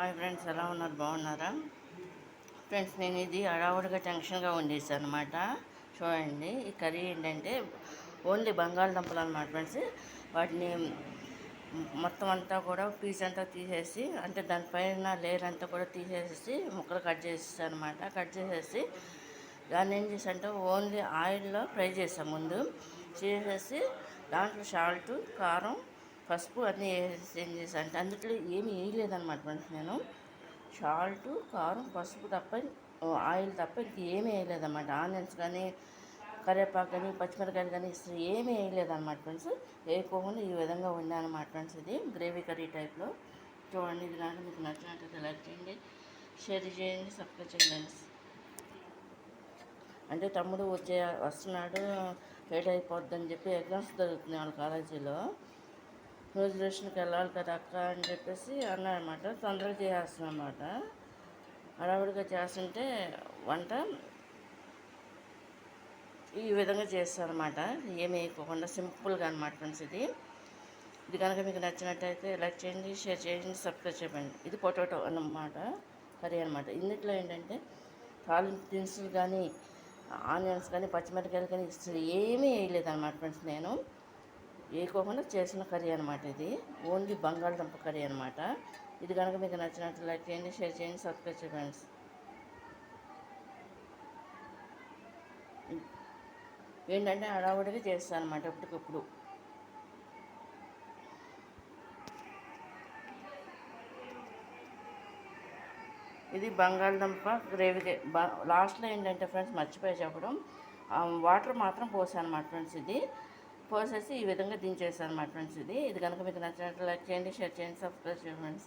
Hi friends, ఎలా ఉన్నారు? బాగున్నారా ఫ్రెండ్స్? నేను ఇది హడావుడిగా టెన్షన్గా వండేసాను అనమాట. చూడండి, ఈ కర్రీ ఏంటంటే ఓన్లీ బంగాళదుంపలు అనమాట ఫ్రెండ్స్. వాటిని మొత్తం అంతా కూడా పీస్ అంతా తీసేసి, అంటే దానిపైన లేయర్ అంతా కూడా తీసేసి ముక్కలు కట్ చేసేసాను అనమాట. కట్ చేసేసి దాన్ని ఏం చేశానంటే ఓన్లీ ఆయిల్లో ఫ్రై చేసాను ముందు. చేసేసి దాంట్లో సాల్ట్, కారం, పసుపు అన్నీ వేసి ఏం చేశాను అంటే అందులో ఏమి వేయలేదన్నమాట ఫ్రెండ్స్. నేను సాల్ట్, కారం, పసుపు తప్ప, ఆయిల్ తప్ప ఇంకేమీ వేయలేదన్నమాట. ఆనియన్స్ కానీ, కరివేపాకు కానీ, పచ్చిమిరకాయలు కానీ ఏమీ వేయలేదన్నమాట ఫ్రెండ్స్. వేయకోకుండా ఈ విధంగా వండాను అన్నమాట ఫ్రెండ్స్. ఇది గ్రేవీ కర్రీ టైప్లో. చూడండి, ఇది నాకు మీకు నచ్చినట్టు లైక్ చేయండి, షేర్ చేయండి, సబ్స్క్రైబ్ చేయండి. అంటే తమ్ముడు వస్తున్నాడు, లేట్ అయిపోద్దని చెప్పి ఎగ్జామ్స్ జరుగుతున్నాయి వాళ్ళ కాలేజీలో. రిజర్వేషన్కి వెళ్ళాలి కదా అక్క అని చెప్పేసి అన్నారన్నమాట. తొందరగా చేసేస్తున్నమాట. హడావుడిగా చేస్తుంటే వంట ఈ విధంగా చేస్తారన్నమాట. ఏమి వేయకోకుండా సింపుల్గా అనమాట ఫ్రెండ్స్. ఇది కనుక మీకు నచ్చినట్టయితే లైక్ చేయండి, షేర్ చేయండి, సబ్స్క్రైబ్ చేయండి. ఇది పొటాటో అన్నమాట కర్రీ అనమాట. ఇందులో ఏంటంటే తాలింపు దినుసులు కానీ, ఆనియన్స్ కానీ, పచ్చిమిరకాయలు కానీ ఏమీ వేయలేదన్నమాట ఫ్రెండ్స్. నేను వేయకోకుండా చేసిన కర్రీ అనమాట. ఇది ఓన్లీ బంగాళదుంప కర్రీ అనమాట. ఇది కనుక మీకు నచ్చినట్లు లైక్ చేయండి, షేర్ చేయండి, సబ్స్క్రైబ్ చేయండి ఫ్రెండ్స్. ఏంటంటే హడావుడిగా చేస్తాను అనమాట ఎప్పటికప్పుడు. ఇది బంగాళదుంప గ్రేవీ. లాస్ట్లో ఏంటంటే ఫ్రెండ్స్, మర్చిపోయి చెప్పడం, వాటర్ మాత్రం పోసాను అనమాట ఫ్రెండ్స్. ఇది పోసేసి ఈ విధంగా దించేసాను అనమాట ఫ్రెండ్స్. ఇది కనుక మీకు నచ్చినట్లు లైక్ చేయండి, షేర్ చేయండి, సబ్స్క్రైబ్ చేయండి ఫ్రెండ్స్.